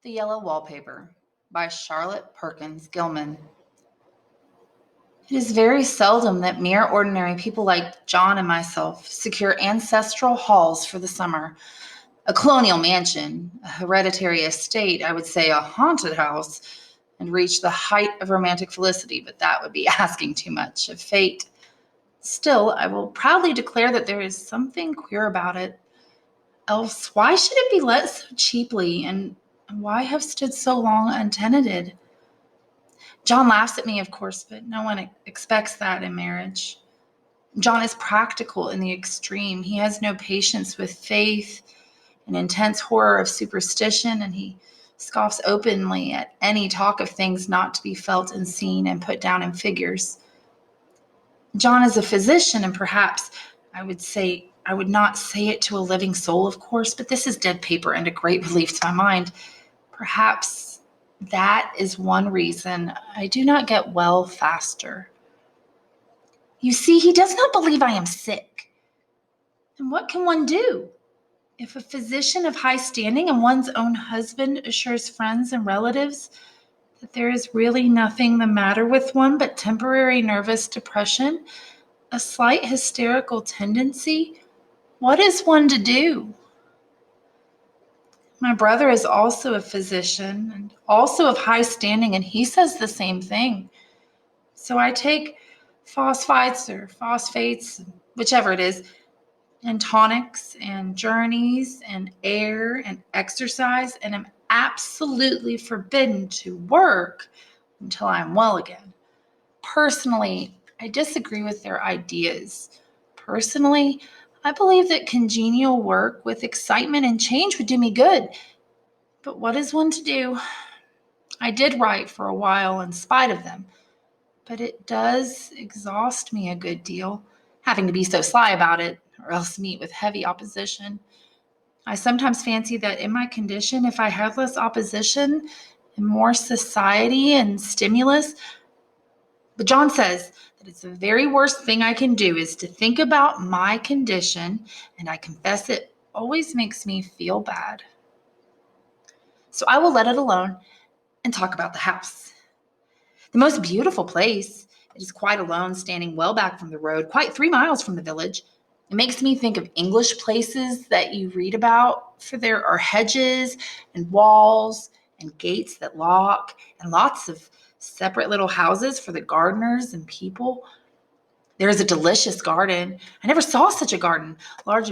The Yellow Wallpaper by Charlotte Perkins Gilman. It is very seldom that mere ordinary people like John and myself secure ancestral halls for the summer. A colonial mansion, a hereditary estate, I would say a haunted house, and reach the height of romantic felicity, but that would be asking too much of fate. Still, I will proudly declare that there is something queer about it. Else, why should it be let so cheaply, and why have stood so long untenanted? John laughs at me, of course, but no one expects that in marriage. John is practical in the extreme. He has no patience with faith, an intense horror of superstition, and he scoffs openly at any talk of things not to be felt and seen and put down in figures. John is a physician, and perhaps I would not say it to a living soul, of course, but this is dead paper and a great relief to my mind. Perhaps that is one reason I do not get well faster. You see, he does not believe I am sick. And what can one do? If a physician of high standing and one's own husband assures friends and relatives that there is really nothing the matter with one but temporary nervous depression, a slight hysterical tendency, what is one to do? My brother is also a physician and also of high standing, and he says the same thing. So I take phosphites or phosphates, whichever it is, and tonics and journeys and air and exercise, and am absolutely forbidden to work until I'm well again. Personally, I disagree with their ideas. Personally, I believe that congenial work with excitement and change would do me good. But what is one to do? I did write for a while in spite of them, but it does exhaust me a good deal, having to be so sly about it, or else meet with heavy opposition. I sometimes fancy that in my condition, if I had less opposition and more society and stimulus, but John says that it's the very worst thing I can do is to think about my condition, and I confess it always makes me feel bad. So I will let it alone and talk about the house. The most beautiful place. It is quite alone, standing well back from the road, quite 3 miles from the village. It makes me think of English places that you read about, for there are hedges and walls and gates that lock, and lots of separate little houses for the gardeners and people. There is a delicious garden. I never saw such a garden, large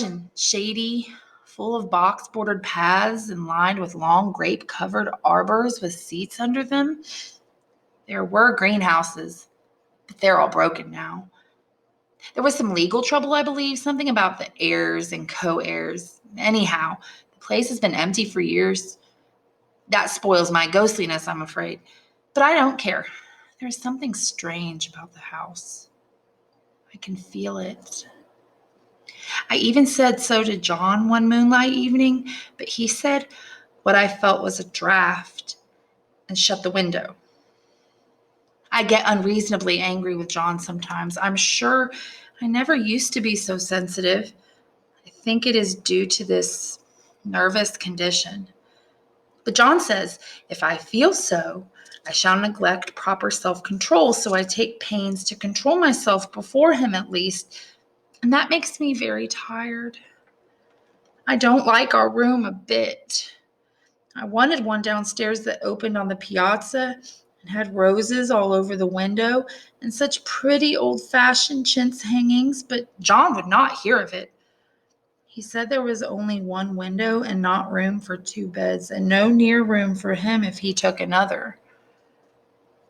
and shady, full of box-bordered paths and lined with long grape-covered arbors with seats under them. There were greenhouses, but they're all broken now. There was some legal trouble, I believe, something about the heirs and co-heirs. Anyhow, the place has been empty for years. That spoils my ghostliness, I'm afraid. But I don't care. There's something strange about the house. I can feel it. I even said so to John one moonlight evening, but he said what I felt was a draft and shut the window. I get unreasonably angry with John sometimes. I'm sure I never used to be so sensitive. I think it is due to this nervous condition. But John says, if I feel so, I shall neglect proper self-control, so I take pains to control myself before him at least, and that makes me very tired. I don't like our room a bit. I wanted one downstairs that opened on the piazza and had roses all over the window and such pretty old-fashioned chintz hangings, but John would not hear of it. He said there was only one window and not room for 2 beds, and no near room for him if he took another.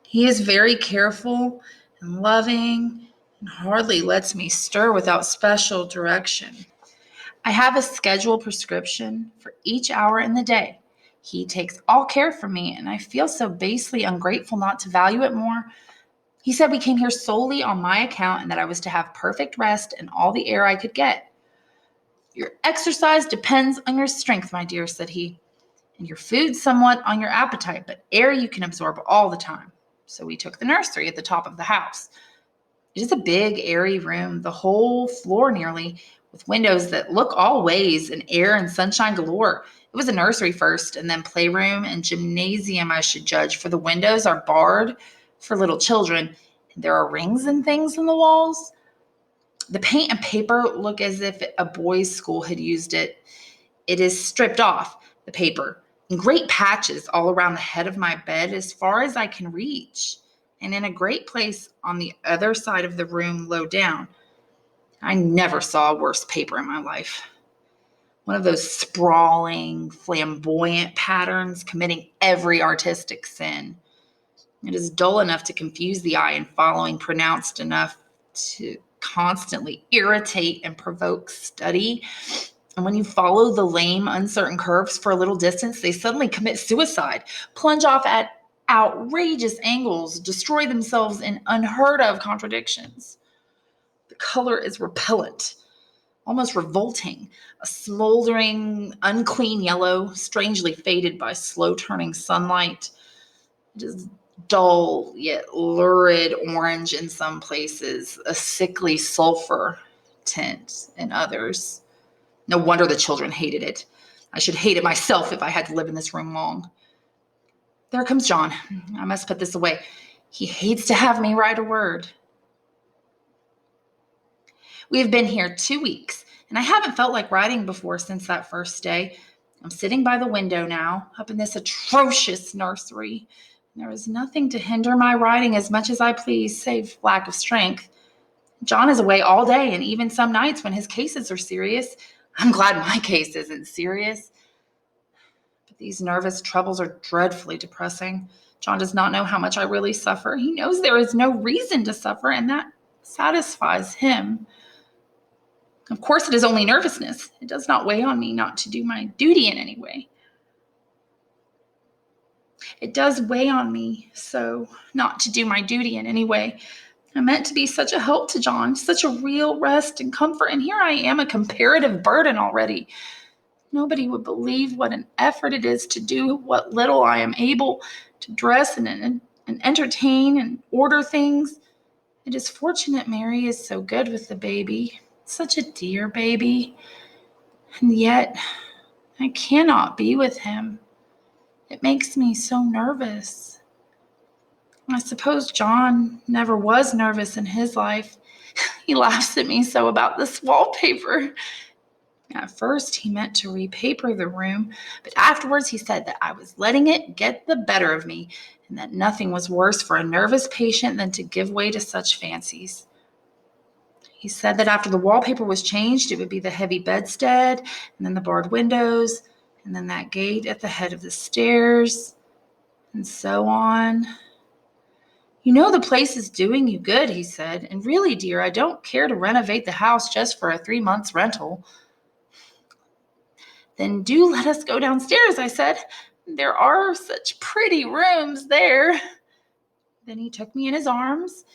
He is very careful and loving and hardly lets me stir without special direction. I have a scheduled prescription for each hour in the day. He takes all care for me, and I feel so basely ungrateful not to value it more. He said we came here solely on my account and that I was to have perfect rest and all the air I could get. Your exercise depends on your strength, my dear, said he, and your food somewhat on your appetite, but air you can absorb all the time. So we took the nursery at the top of the house. It is a big, airy room, the whole floor nearly, with windows that look all ways and air and sunshine galore. It was a nursery first, and then playroom and gymnasium I should judge, for the windows are barred for little children. And there are rings and things in the walls. The paint and paper look as if a boys' school had used it. It is stripped off, the paper, in great patches all around the head of my bed as far as I can reach, and in a great place on the other side of the room low down. I never saw worse paper in my life. One of those sprawling, flamboyant patterns committing every artistic sin. It is dull enough to confuse the eye and following, pronounced enough to constantly irritate and provoke study. And when you follow the lame, uncertain curves for a little distance, they suddenly commit suicide, plunge off at outrageous angles, destroy themselves in unheard of contradictions. The color is repellent, almost revolting, a smoldering, unclean yellow, strangely faded by slow-turning sunlight. It is dull yet lurid orange in some places, a sickly sulfur tint in others. No wonder the children hated it. I should hate it myself if I had to live in this room long. There comes John. I must put this away. He hates to have me write a word. We have been here 2 weeks, and I haven't felt like writing before since that first day. I'm sitting by the window now, up in this atrocious nursery. There is nothing to hinder my writing as much as I please, save lack of strength. John is away all day, and even some nights when his cases are serious. I'm glad my case isn't serious. But these nervous troubles are dreadfully depressing. John does not know how much I really suffer. He knows there is no reason to suffer, and that satisfies him. Of course, it is only nervousness. It does not weigh on me not to do my duty in any way. It does weigh on me so not to do my duty in any way. I meant to be such a help to John, such a real rest and comfort, and here I am, a comparative burden already. Nobody would believe what an effort it is to do what little I am able to dress and entertain and order things. It is fortunate Mary is so good with the baby, such a dear baby, and yet I cannot be with him. It makes me so nervous. I suppose John never was nervous in his life. He laughs at me so about this wallpaper. At first, he meant to repaper the room, but afterwards he said that I was letting it get the better of me, and that nothing was worse for a nervous patient than to give way to such fancies. He said that after the wallpaper was changed, it would be the heavy bedstead, and then the barred windows, and then that gate at the head of the stairs, and so on. You know the place is doing you good, he said, and really, dear, I don't care to renovate the house just for a 3 months rental. Then do let us go downstairs, I said. There are such pretty rooms there. Then he took me in his arms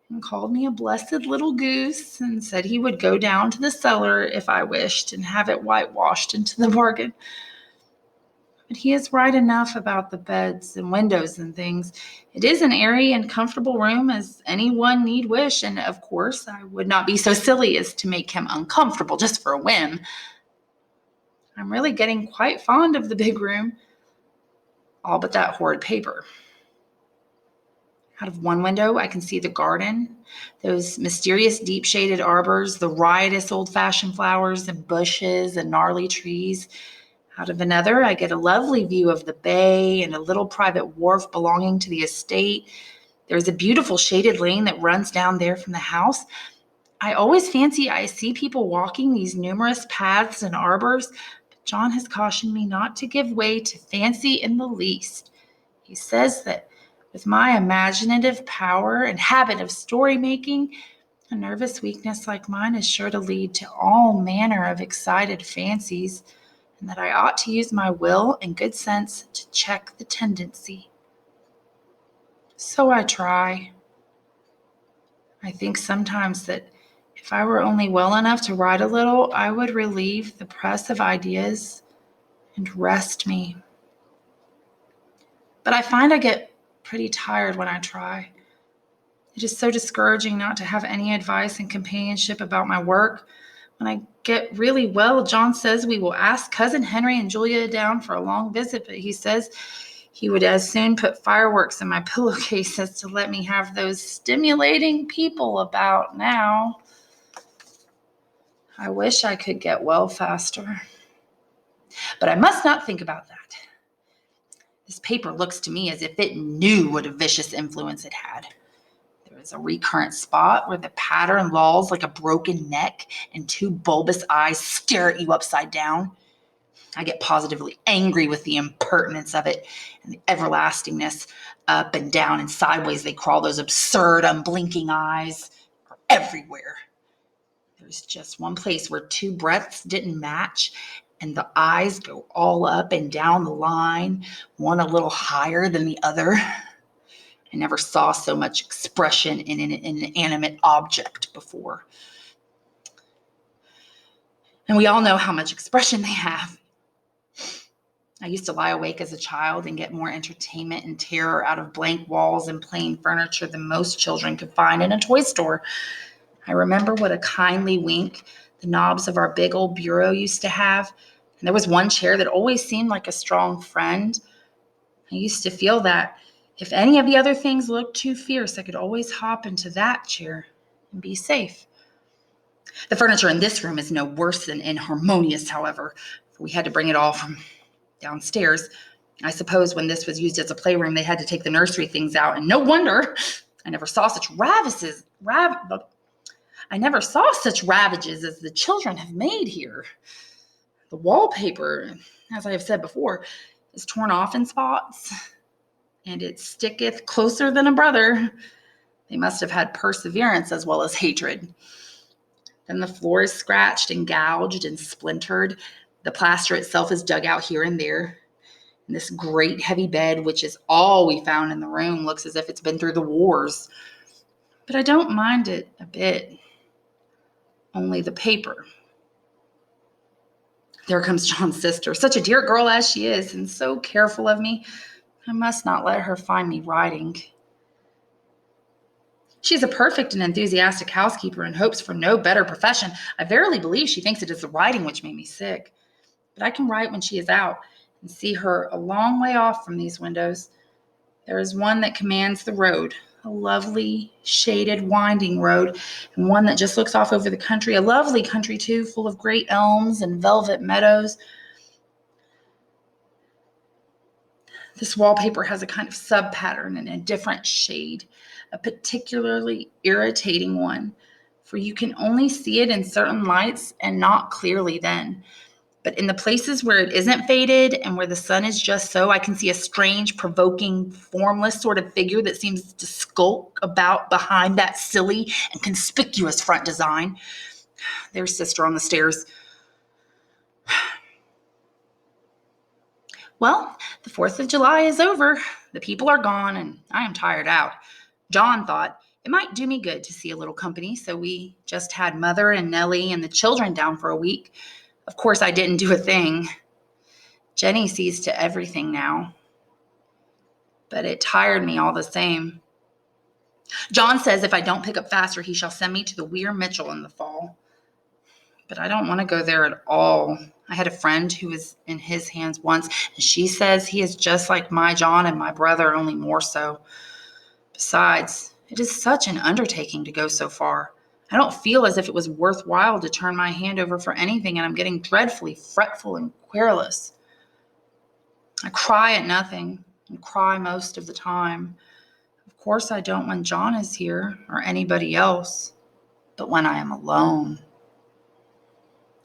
and called me a blessed little goose and said he would go down to the cellar if I wished and have it whitewashed into the bargain. But he is right enough about the beds and windows and things. It is an airy and comfortable room as anyone need wish, and of course I would not be so silly as to make him uncomfortable just for a whim. I'm really getting quite fond of the big room, all but that horrid paper. Out of one window, I can see the garden, those mysterious deep-shaded arbors, the riotous old-fashioned flowers and bushes and gnarly trees. Out of another, I get a lovely view of the bay and a little private wharf belonging to the estate. There's a beautiful shaded lane that runs down there from the house. I always fancy I see people walking these numerous paths and arbors, but John has cautioned me not to give way to fancy in the least. He says that with my imaginative power and habit of story making, a nervous weakness like mine is sure to lead to all manner of excited fancies, and that I ought to use my will and good sense to check the tendency. So I try. I think sometimes that if I were only well enough to write a little, I would relieve the press of ideas and rest me. But I find I get pretty tired when I try. It is so discouraging not to have any advice and companionship about my work, When I get really well, John says we will ask Cousin Henry and Julia down for a long visit, but he says he would as soon put fireworks in my pillowcase as to let me have those stimulating people about now. I wish I could get well faster. But I must not think about that. This paper looks to me as if it knew what a vicious influence it had. There is a recurrent spot where the pattern lolls like a broken neck and two bulbous eyes stare at you upside down. I get positively angry with the impertinence of it and the everlastingness. Up and down and sideways they crawl. Those absurd, unblinking eyes are everywhere. There's just one place where two breadths didn't match, and the eyes go all up and down the line, one a little higher than the other. I never saw so much expression in an inanimate object before. And we all know how much expression they have. I used to lie awake as a child and get more entertainment and terror out of blank walls and plain furniture than most children could find in a toy store. I remember what a kindly wink the knobs of our big old bureau used to have. And there was one chair that always seemed like a strong friend. I used to feel that if any of the other things looked too fierce, I could always hop into that chair and be safe. The furniture in this room is no worse than inharmonious, however, for we had to bring it all from downstairs. I suppose when this was used as a playroom, they had to take the nursery things out, and no wonder. I never saw such ravages as the children have made here. The wallpaper, as I have said before, is torn off in spots, and it sticketh closer than a brother. They must have had perseverance as well as hatred. Then the floor is scratched and gouged and splintered. The plaster itself is dug out here and there. And this great heavy bed, which is all we found in the room, looks as if it's been through the wars. But I don't mind it a bit. Only the paper. There comes John's sister, such a dear girl as she is, and so careful of me. I must not let her find me writing. She's a perfect and enthusiastic housekeeper and hopes for no better profession. I verily believe she thinks it is the writing which made me sick. But I can write when she is out and see her a long way off from these windows. There is one that commands the road, a lovely, shaded, winding road, and one that just looks off over the country, a lovely country too, full of great elms and velvet meadows. This wallpaper has a kind of sub-pattern in a different shade, a particularly irritating one, for you can only see it in certain lights and not clearly then. But in the places where it isn't faded and where the sun is just so, I can see a strange, provoking, formless sort of figure that seems to skulk about behind that silly and conspicuous front design. There's Sister on the stairs. Well, the 4th of July is over. The people are gone, and I am tired out. John thought it might do me good to see a little company, so we just had Mother and Nellie and the children down for a week. Of course, I didn't do a thing. Jenny sees to everything now. But it tired me all the same. John says if I don't pick up faster, he shall send me to the Weir Mitchell in the fall. But I don't want to go there at all. I had a friend who was in his hands once, and she says he is just like my John and my brother, only more so. Besides, it is such an undertaking to go so far. I don't feel as if it was worthwhile to turn my hand over for anything, and I'm getting dreadfully fretful and querulous. I cry at nothing and cry most of the time. Of course, I don't when John is here or anybody else, but when I am alone.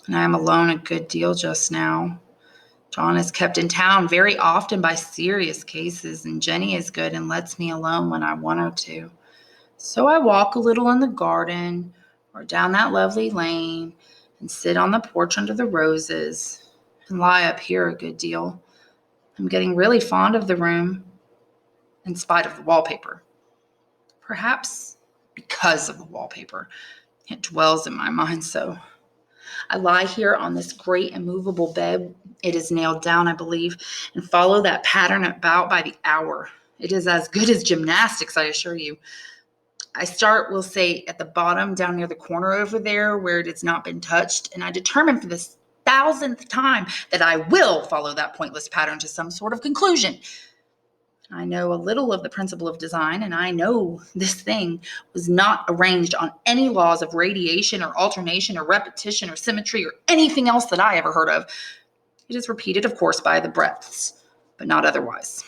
And I am alone a good deal just now. John is kept in town very often by serious cases, and Jenny is good and lets me alone when I want her to. So I walk a little in the garden or down that lovely lane and sit on the porch under the roses and lie up here a good deal. I'm getting really fond of the room in spite of the wallpaper. Perhaps because of the wallpaper. It dwells in my mind so. I lie here on this great immovable bed. It is nailed down, I believe, and follow that pattern about by the hour. It is as good as gymnastics, I assure you. I start, we'll say, at the bottom down near the corner over there where it has not been touched. And I determine for this 1,000th time that I will follow that pointless pattern to some sort of conclusion. I know a little of the principle of design, and I know this thing was not arranged on any laws of radiation or alternation or repetition or symmetry or anything else that I ever heard of. It is repeated, of course, by the breaths, but not otherwise.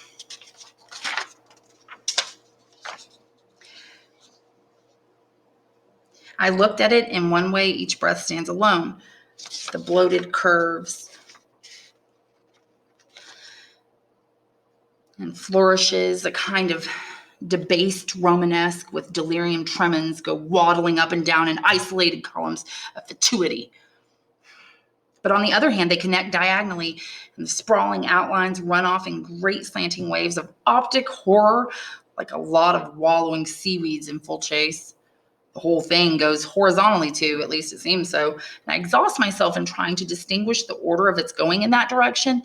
I looked at it in one way, each breath stands alone. The bloated curves and flourishes, a kind of debased Romanesque with delirium tremens, go waddling up and down in isolated columns of fatuity. But on the other hand, they connect diagonally, and the sprawling outlines run off in great slanting waves of optic horror, like a lot of wallowing seaweeds in full chase. The whole thing goes horizontally too, at least it seems so. And I exhaust myself in trying to distinguish the order of its going in that direction.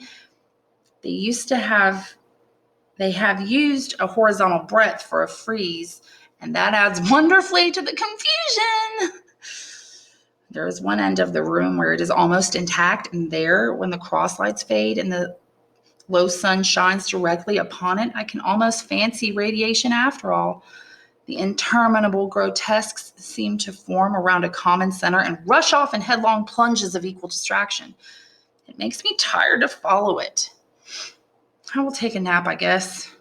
They have used a horizontal breadth for a frieze, and that adds wonderfully to the confusion. There is one end of the room where it is almost intact, and there, when the cross lights fade and the low sun shines directly upon it, I can almost fancy radiation after all. The interminable grotesques seem to form around a common center and rush off in headlong plunges of equal distraction. It makes me tired to follow it. I will take a nap, I guess.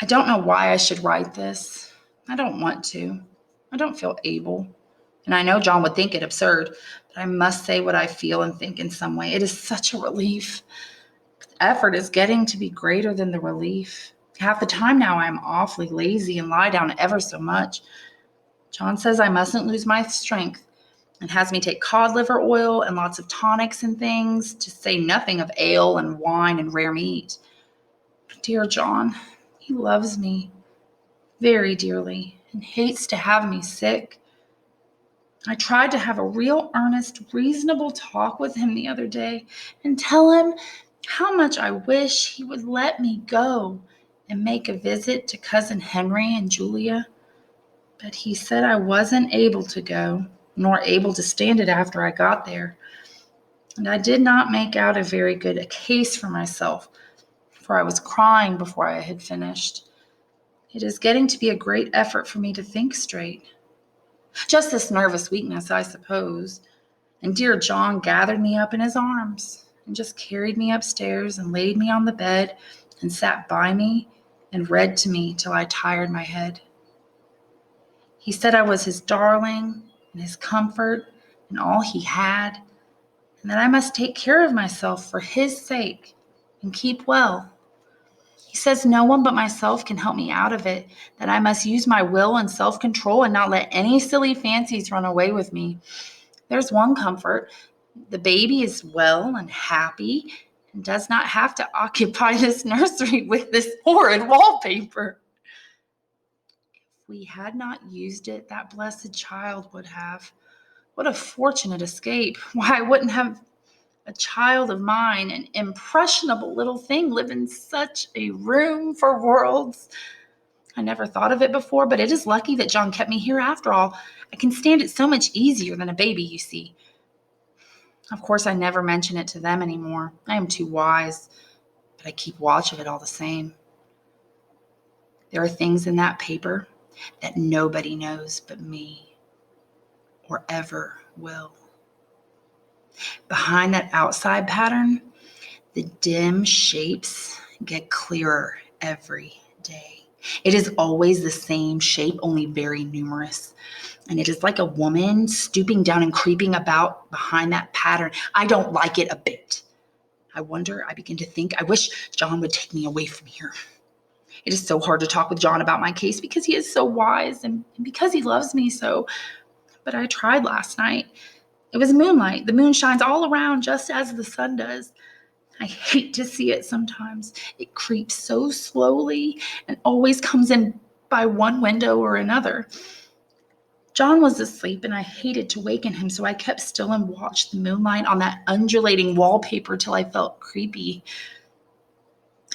I don't know why I should write this. I don't want to. I don't feel able. And I know John would think it absurd, but I must say what I feel and think in some way. It is such a relief. Effort is getting to be greater than the relief. Half the time now I'm awfully lazy and lie down ever so much. John says I mustn't lose my strength and has me take cod liver oil and lots of tonics and things, to say nothing of ale and wine and rare meat. Dear John, he loves me very dearly and hates to have me sick. I tried to have a real earnest, reasonable talk with him the other day and tell him how much I wish he would let me go and make a visit to Cousin Henry and Julia. But he said I wasn't able to go, nor able to stand it after I got there. And I did not make out a very good case for myself, for I was crying before I had finished. It is getting to be a great effort for me to think straight. Just this nervous weakness, I suppose. And dear John gathered me up in his arms and just carried me upstairs and laid me on the bed and sat by me and read to me till I tired my head. He said I was his darling and his comfort and all he had, and that I must take care of myself for his sake and keep well. He says no one but myself can help me out of it, that I must use my will and self-control and not let any silly fancies run away with me. There's one comfort. The baby is well and happy and does not have to occupy this nursery with this horrid wallpaper. If we had not used it, that blessed child would have. What a fortunate escape. Why, I wouldn't have a child of mine, an impressionable little thing, live in such a room for worlds. I never thought of it before, but it is lucky that John kept me here after all. I can stand it so much easier than a baby, you see. Of course, I never mention it to them anymore. I am too wise, but I keep watch of it all the same. There are things in that paper that nobody knows but me, or ever will. Behind that outside pattern, the dim shapes get clearer every day. It is always the same shape, only very numerous. And it is like a woman stooping down and creeping about behind that pattern. I don't like it a bit. I begin to think, I wish John would take me away from here. It is so hard to talk with John about my case because he is so wise and because he loves me so. But I tried last night. It was moonlight. The moon shines all around just as the sun does. I hate to see it sometimes. It creeps so slowly and always comes in by one window or another. John was asleep and I hated to waken him, so I kept still and watched the moonlight on that undulating wallpaper till I felt creepy.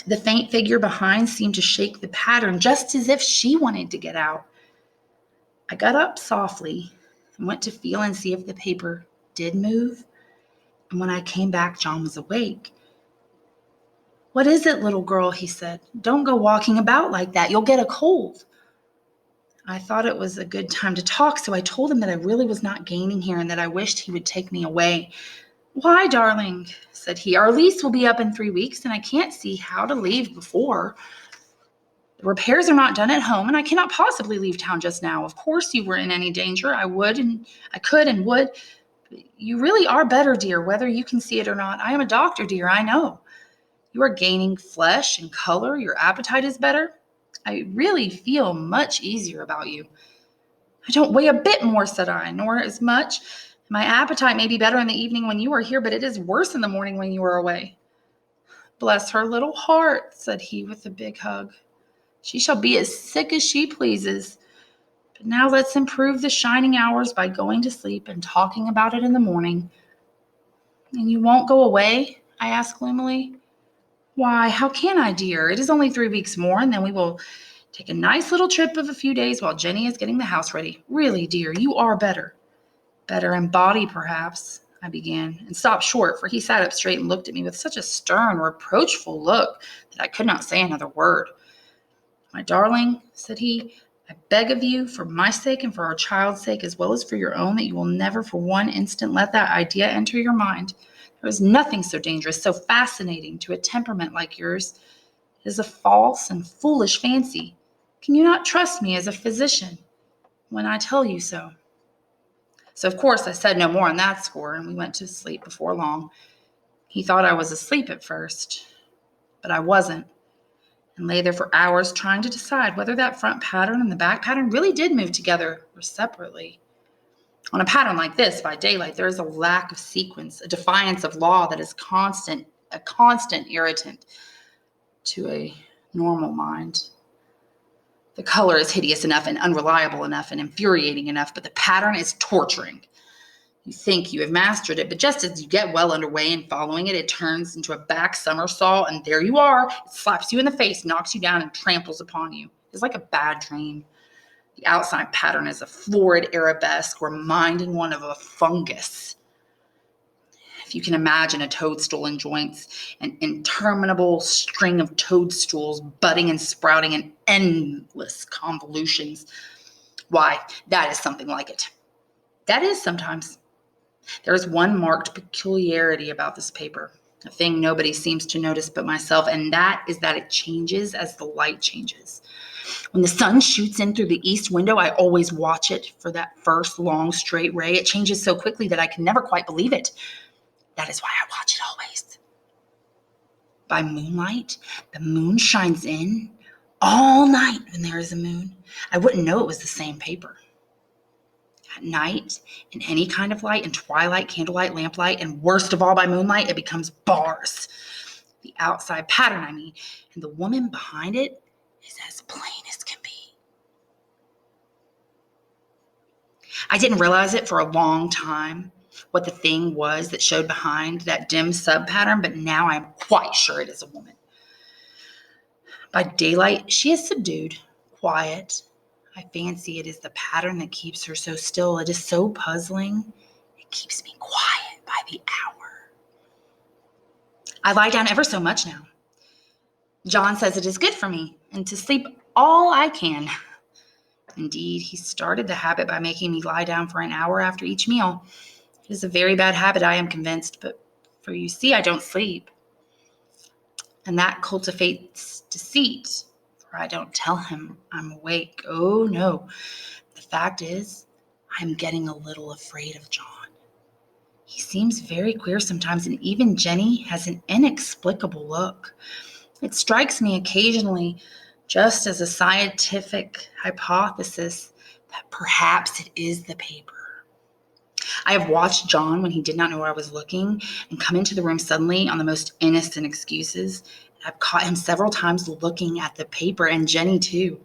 The faint figure behind seemed to shake the pattern just as if she wanted to get out. I got up softly and went to feel and see if the paper did move. And when I came back, John was awake. "What is it, little girl?" he said. "Don't go walking about like that. You'll get a cold." I thought it was a good time to talk, so I told him that I really was not gaining here and that I wished he would take me away. "Why, darling?" said he. "Our lease will be up in 3 weeks, and I can't see how to leave before. The repairs are not done at home, and I cannot possibly leave town just now. Of course, you were in any danger, I could and would. You really are better, dear, whether you can see it or not. I am a doctor, dear, I know. You are gaining flesh and color. Your appetite is better. I really feel much easier about you." "I don't weigh a bit more," said I, "nor as much. My appetite may be better in the evening when you are here, but it is worse in the morning when you are away." "Bless her little heart," said he with a big hug. "She shall be as sick as she pleases. But now let's improve the shining hours by going to sleep and talking about it in the morning." "And you won't go away?" I asked gloomily. "Why, how can I, dear? It is only 3 weeks more, and then we will take a nice little trip of a few days while Jenny is getting the house ready. Really, dear, you are better." "Better in body, perhaps," I began, and stopped short, for he sat up straight and looked at me with such a stern, reproachful look that I could not say another word. "My darling," said he, "I beg of you, for my sake and for our child's sake, as well as for your own, that you will never for one instant let that idea enter your mind. There is nothing so dangerous, so fascinating to a temperament like yours. It is a false and foolish fancy. Can you not trust me as a physician when I tell you so?" So, of course, I said no more on that score, and we went to sleep before long. He thought I was asleep at first, but I wasn't, and lay there for hours trying to decide whether that front pattern and the back pattern really did move together or separately. On a pattern like this, by daylight, there is a lack of sequence, a defiance of law that is a constant irritant to a normal mind. The color is hideous enough and unreliable enough and infuriating enough, but the pattern is torturing. You think you have mastered it, but just as you get well underway in following it, it turns into a back somersault, and there you are. It slaps you in the face, knocks you down, and tramples upon you. It's like a bad dream. The outside pattern is a florid arabesque reminding one of a fungus. If you can imagine a toadstool in joints, an interminable string of toadstools budding and sprouting in endless convolutions, why, that is something like it. That is sometimes. There is one marked peculiarity about this paper, a thing nobody seems to notice but myself, and that is that it changes as the light changes. When the sun shoots in through the east window, I always watch it for that first long straight ray. It changes so quickly that I can never quite believe it. That is why I watch it always. By moonlight, the moon shines in all night when there is a moon. I wouldn't know it was the same paper. At night, in any kind of light, in twilight, candlelight, lamplight, and worst of all by moonlight, it becomes bars. The outside pattern, I mean, and the woman behind it is as plain as can be. I didn't realize it for a long time, what the thing was that showed behind that dim sub-pattern, but now I'm quite sure it is a woman. By daylight, she is subdued, quiet. I fancy it is the pattern that keeps her so still. It is so puzzling. It keeps me quiet by the hour. I lie down ever so much now. John says it is good for me, and to sleep all I can. Indeed, he started the habit by making me lie down for an hour after each meal. It is a very bad habit, I am convinced, but for you see, I don't sleep. And that cultivates deceit, for I don't tell him I'm awake. Oh, no. The fact is, I'm getting a little afraid of John. He seems very queer sometimes, and even Jenny has an inexplicable look. It strikes me occasionally, just as a scientific hypothesis, that perhaps it is the paper. I have watched John when he did not know I was looking and come into the room suddenly on the most innocent excuses. I've caught him several times looking at the paper, and Jenny too.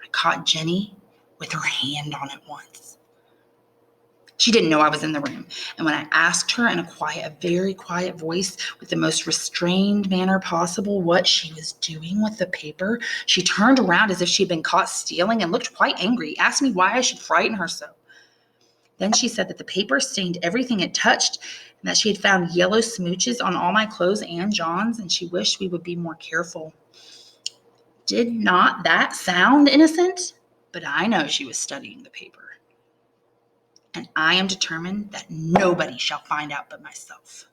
I caught Jenny with her hand on it once. She didn't know I was in the room. And when I asked her in a very quiet voice with the most restrained manner possible what she was doing with the paper, she turned around as if she had been caught stealing and looked quite angry, asked me why I should frighten her so. Then she said that the paper stained everything it touched and that she had found yellow smooches on all my clothes and John's, and she wished we would be more careful. Did not that sound innocent? But I know she was studying the paper. And I am determined that nobody shall find out but myself.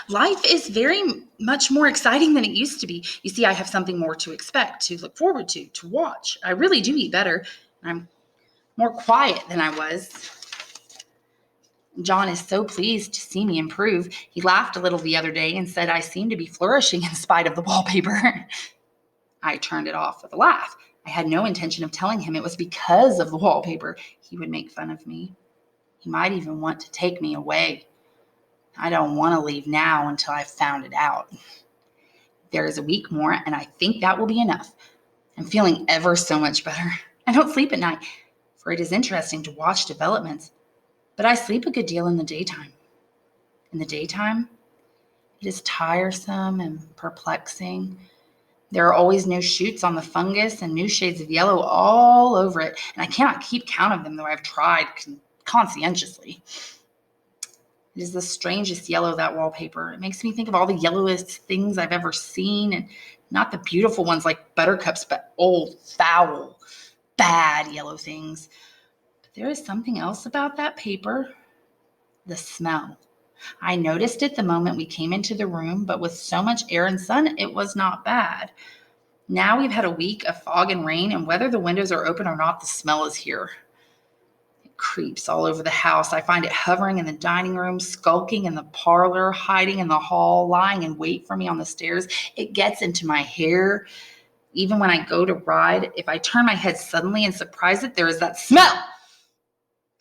Life is very much more exciting than it used to be. You see, I have something more to expect, to look forward to watch. I really do eat better. I'm more quiet than I was. John is so pleased to see me improve. He laughed a little the other day and said I seem to be flourishing in spite of the wallpaper. I turned it off with a laugh. I had no intention of telling him it was because of the wallpaper. He would make fun of me. He might even want to take me away. I don't want to leave now until I've found it out. There is a week more, and I think that will be enough. I'm feeling ever so much better. I don't sleep at night, for it is interesting to watch developments, but I sleep a good deal in the daytime. In the daytime, it is tiresome and perplexing. There are always new shoots on the fungus and new shades of yellow all over it, and I cannot keep count of them, though I've tried conscientiously. It is the strangest yellow, that wallpaper. It makes me think of all the yellowest things I've ever seen, and not the beautiful ones like buttercups, but old, foul, bad yellow things. But there is something else about that paper. The smell. I noticed it the moment we came into the room, but with so much air and sun, it was not bad. Now we've had a week of fog and rain, and whether the windows are open or not, the smell is here. It creeps all over the house. I find it hovering in the dining room, skulking in the parlor, hiding in the hall, lying in wait for me on the stairs. It gets into my hair. Even when I go to ride, if I turn my head suddenly and surprise it, there is that smell.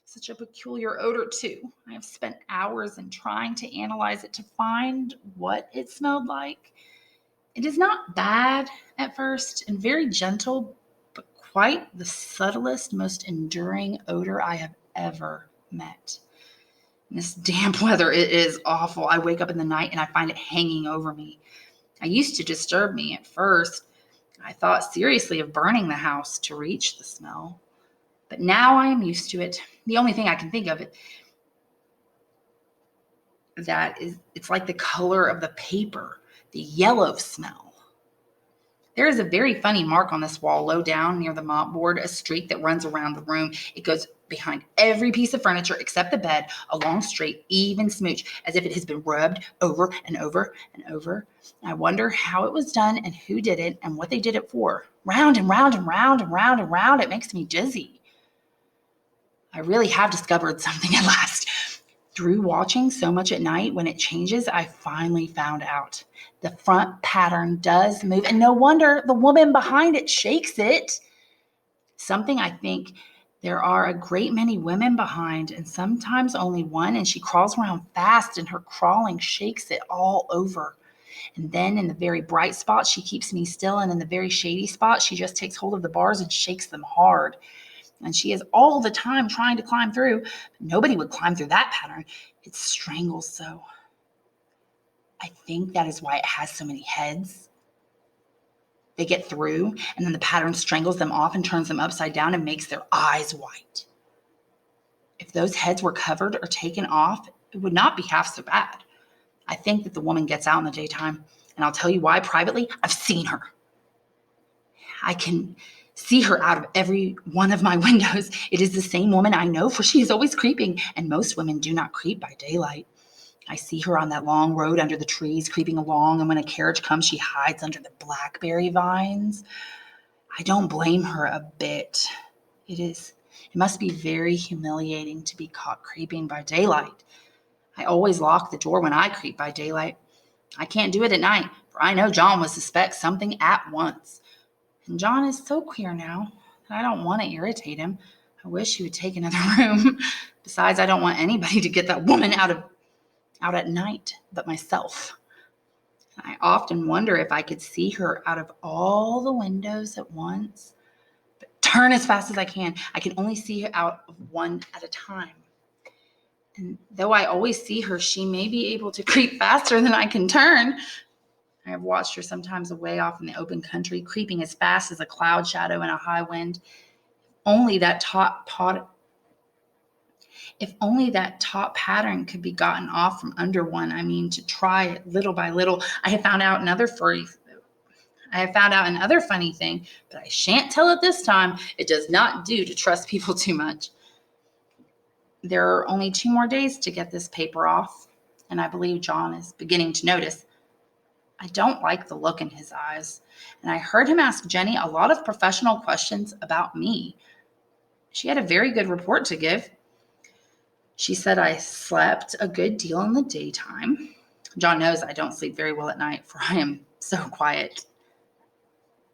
Such a peculiar odor, too. I have spent hours in trying to analyze it to find what it smelled like. It is not bad at first and very gentle, but quite the subtlest, most enduring odor I have ever met. In this damp weather, it is awful. I wake up in the night and I find it hanging over me. It used to disturb me at first. I thought seriously of burning the house to reach the smell. But now I am used to it. The only thing I can think of it that is, it's like the color of the paper, the yellow smell. There is a very funny mark on this wall low down near the mopboard, a streak that runs around the room. It goes behind every piece of furniture except the bed, a long, straight, even smooch, as if it has been rubbed over and over and over. I wonder how it was done and who did it and what they did it for. Round and round and round and round and round. It makes me dizzy. I really have discovered something at last. Through watching so much at night, when it changes, I finally found out. The front pattern does move, and no wonder the woman behind it shakes it. Something I think there are a great many women behind, and sometimes only one, and she crawls around fast, and her crawling shakes it all over. And then in the very bright spots, she keeps me still, and in the very shady spots, she just takes hold of the bars and shakes them hard. And she is all the time trying to climb through. But nobody would climb through that pattern. It strangles so. I think that is why it has so many heads. They get through, and then the pattern strangles them off and turns them upside down and makes their eyes white. If those heads were covered or taken off, it would not be half so bad. I think that the woman gets out in the daytime, and I'll tell you why privately. I've seen her. I can see her out of every one of my windows. It is the same woman I know, for she is always creeping, and most women do not creep by daylight. I see her on that long road under the trees, creeping along, and when a carriage comes, she hides under the blackberry vines. I don't blame her a bit. It must be very humiliating to be caught creeping by daylight. I always lock the door when I creep by daylight. I can't do it at night, for I know John would suspect something at once. And John is so queer now that I don't want to irritate him. I wish he would take another room. Besides, I don't want anybody to get that woman out at night but myself. I often wonder if I could see her out of all the windows at once. But turn as fast as I can. I can only see her out of one at a time. And though I always see her, she may be able to creep faster than I can turn. I have watched her sometimes away off in the open country, creeping as fast as a cloud shadow in a high wind. If only that taut pattern could be gotten off from under one. I mean, to try it little by little. I have found out another funny thing, but I shan't tell it this time. It does not do to trust people too much. There are only 2 more days to get this paper off, and I believe John is beginning to notice. I don't like the look in his eyes, and I heard him ask Jenny a lot of professional questions about me. She had a very good report to give. She said I slept a good deal in the daytime. John knows I don't sleep very well at night, for I am so quiet.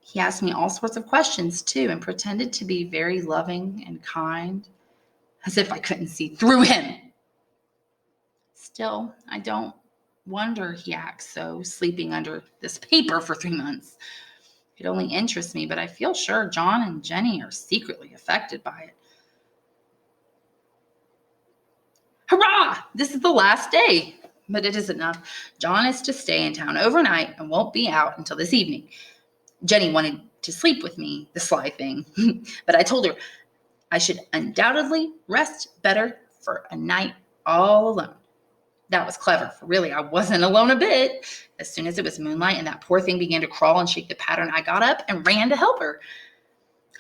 He asked me all sorts of questions, too, and pretended to be very loving and kind, as if I couldn't see through him. Still, I don't wonder he acts so, sleeping under this paper for 3 months. It only interests me, but I feel sure John and Jenny are secretly affected by it. Hurrah! This is the last day. But it isn't enough. John is to stay in town overnight and won't be out until this evening. Jenny wanted to sleep with me, the sly thing. But I told her I should undoubtedly rest better for a night all alone. That was clever, for really I wasn't alone a bit. As soon as it was moonlight and that poor thing began to crawl and shake the pattern, I got up and ran to help her.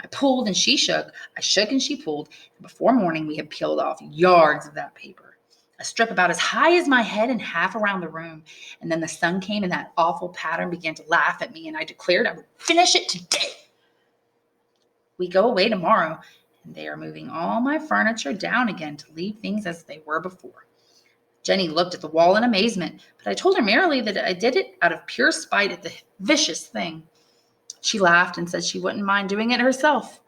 I pulled and she shook. I shook and she pulled. And before morning, we had peeled off yards of that paper, a strip about as high as my head and half around the room. And then the sun came and that awful pattern began to laugh at me, and I declared I would finish it today. We go away tomorrow, and they are moving all my furniture down again to leave things as they were before. Jenny looked at the wall in amazement, but I told her merrily that I did it out of pure spite at the vicious thing. She laughed and said she wouldn't mind doing it herself,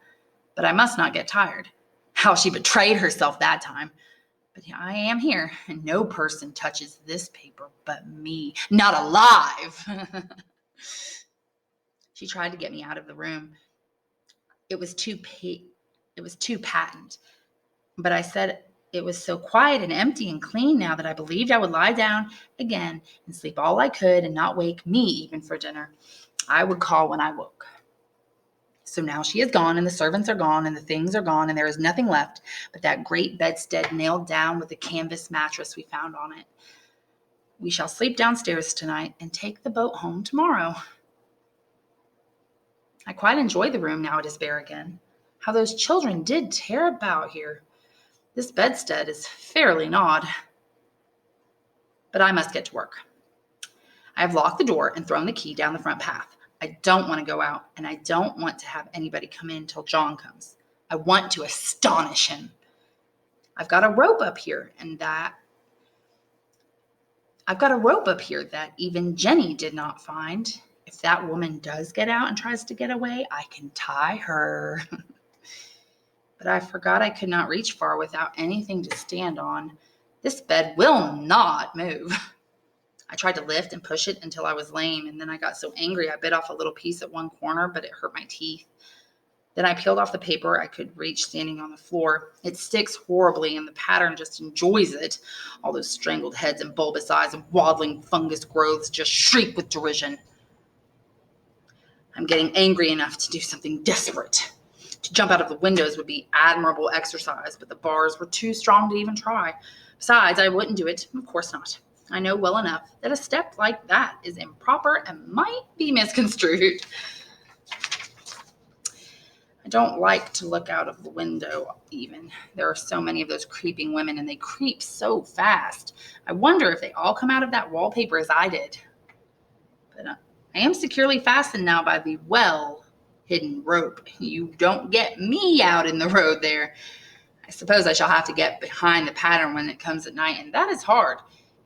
but I must not get tired. How she betrayed herself that time. But I am here, and no person touches this paper but me. Not alive! She tried to get me out of the room. It was too patent. But I said it was so quiet and empty and clean now that I believed I would lie down again and sleep all I could and not wake me even for dinner. I would call when I woke. So now she is gone, and the servants are gone, and the things are gone, and there is nothing left but that great bedstead nailed down with the canvas mattress we found on it. We shall sleep downstairs tonight and take the boat home tomorrow. I quite enjoy the room now it is bare again. How those children did tear about here. This bedstead is fairly gnawed. But I must get to work. I have locked the door and thrown the key down the front path. I don't want to go out, and I don't want to have anybody come in till John comes. I want to astonish him. I've got a rope up here that even Jenny did not find. If that woman does get out and tries to get away, I can tie her. But I forgot I could not reach far without anything to stand on. This bed will not move. I tried to lift and push it until I was lame, and then I got so angry I bit off a little piece at one corner, but it hurt my teeth. Then I peeled off the paper I could reach standing on the floor. It sticks horribly, and the pattern just enjoys it. All those strangled heads and bulbous eyes and waddling fungus growths just shriek with derision. I'm getting angry enough to do something desperate. To jump out of the windows would be admirable exercise, but the bars were too strong to even try. Besides, I wouldn't do it. Of course not. I know well enough that a step like that is improper and might be misconstrued. I don't like to look out of the window even. There are so many of those creeping women, and they creep so fast. I wonder if they all come out of that wallpaper as I did. But I am securely fastened now by the well-hidden rope. You don't get me out in the road there. I suppose I shall have to get behind the pattern when it comes at night, and that is hard.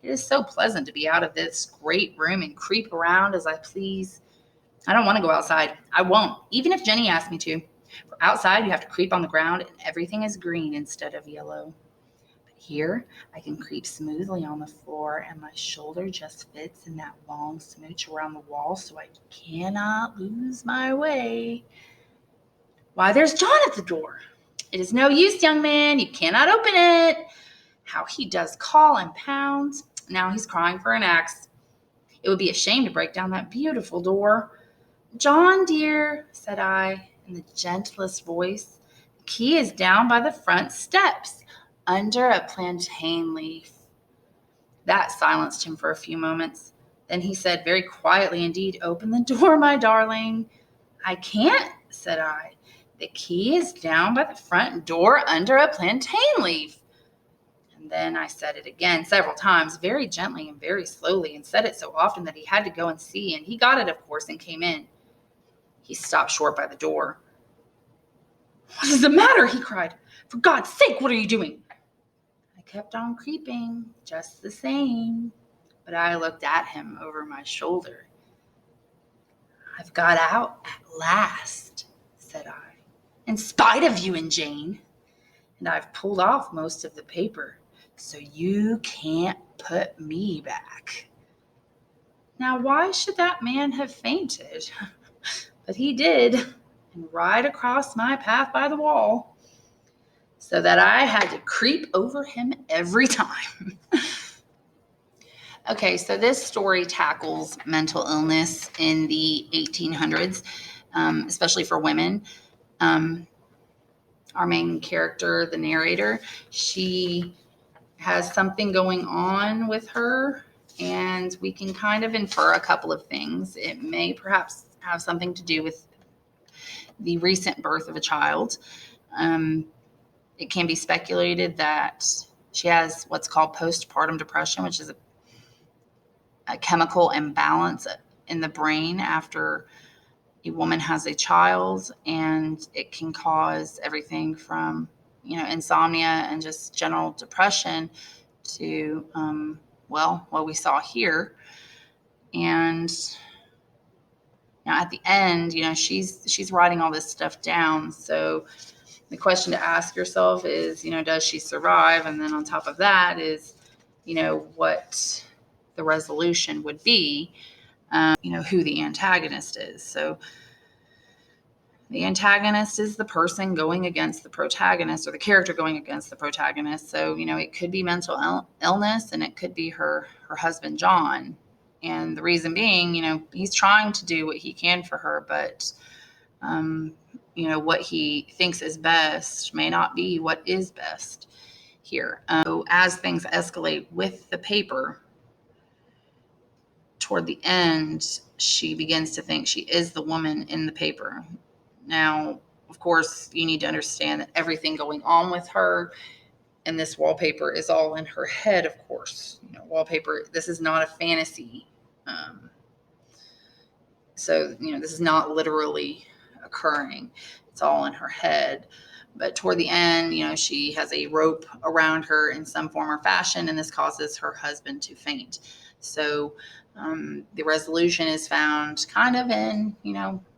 It is so pleasant to be out of this great room and creep around as I please. I don't want to go outside. I won't, even if Jenny asks me to. For outside, you have to creep on the ground, and everything is green instead of yellow. But here, I can creep smoothly on the floor, and my shoulder just fits in that long smooch around the wall, so I cannot lose my way. Why, there's John at the door. It is no use, young man. You cannot open it. How he does call and pound. Now he's crying for an axe. It would be a shame to break down that beautiful door. John, dear, said I, in the gentlest voice, the key is down by the front steps, under a plantain leaf. That silenced him for a few moments. Then he said very quietly indeed, open the door, my darling. I can't, said I. The key is down by the front door under a plantain leaf. And then I said it again several times, very gently and very slowly, and said it so often that he had to go and see, and he got it, of course, and came in. He stopped short by the door. What is the matter? He cried. For God's sake, what are you doing? I kept on creeping, just the same, but I looked at him over my shoulder. I've got out at last, said I, in spite of you and Jane, and I've pulled off most of the paper, so you can't put me back. Now, why should that man have fainted? But he did, and right across my path by the wall, so that I had to creep over him every time. Okay, so this story tackles mental illness in the 1800s, especially for women. Our main character, the narrator, she has something going on with her, and we can kind of infer a couple of things. It may perhaps have something to do with the recent birth of a child. It can be speculated that she has what's called postpartum depression, which is a chemical imbalance in the brain after a woman has a child, and it can cause everything from, insomnia and just general depression to, what we saw here. And at the end, she's writing all this stuff down. So the question to ask yourself is, does she survive? And then on top of that is, what the resolution would be, who the antagonist is. So the antagonist is the person going against the protagonist, or the character going against the protagonist. So, it could be mental illness, and it could be her husband, John. And the reason being, he's trying to do what he can for her, but, what he thinks is best may not be what is best here. So as things escalate with the paper, toward the end, she begins to think she is the woman in the paper. Now, of course, you need to understand that everything going on with her and this wallpaper is all in her head, of course. Wallpaper, this is not a fantasy. So, this is not literally occurring. It's all in her head. But toward the end, she has a rope around her in some form or fashion, and this causes her husband to faint. So the resolution is found kind of in,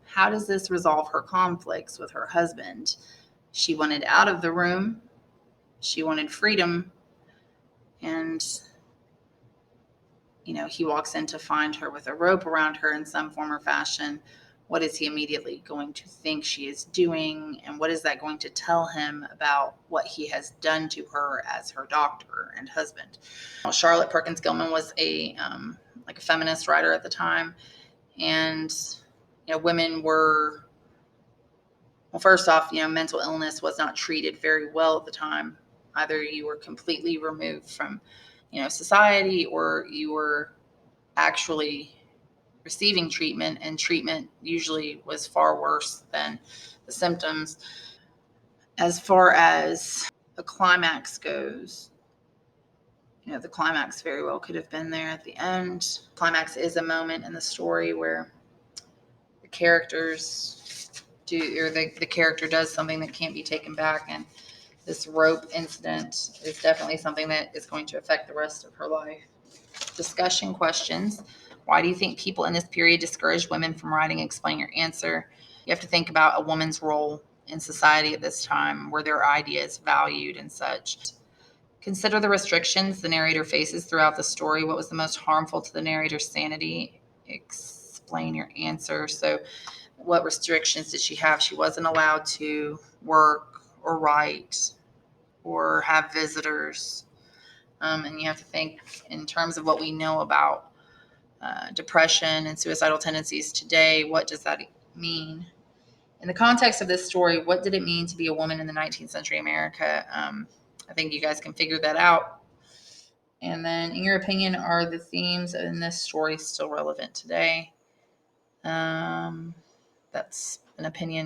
how does this resolve her conflicts with her husband? She wanted out of the room. She wanted freedom. And, he walks in to find her with a rope around her in some form or fashion. What is he immediately going to think she is doing? And what is that going to tell him about what he has done to her as her doctor and husband? Charlotte Perkins Gilman was a feminist writer at the time. And, women were, first off, mental illness was not treated very well at the time. Either you were completely removed from, society, or you were actually receiving treatment, and treatment usually was far worse than the symptoms. As far as the climax goes, the climax very well could have been there at the end. Climax is a moment in the story where the characters do, or the character does something that can't be taken back, and this rope incident is definitely something that is going to affect the rest of her life. Discussion questions. Why do you think people in this period discouraged women from writing? Explain your answer. You have to think about a woman's role in society at this time, where their idea is valued and such. Consider the restrictions the narrator faces throughout the story. What was the most harmful to the narrator's sanity? Explain your answer. So what restrictions did she have? She wasn't allowed to work or write or have visitors. And you have to think in terms of what we know about depression and suicidal tendencies today. What does that mean? In the context of this story, what did it mean to be a woman in the 19th century America? I think you guys can figure that out. And then, in your opinion, are the themes in this story still relevant today? That's an opinion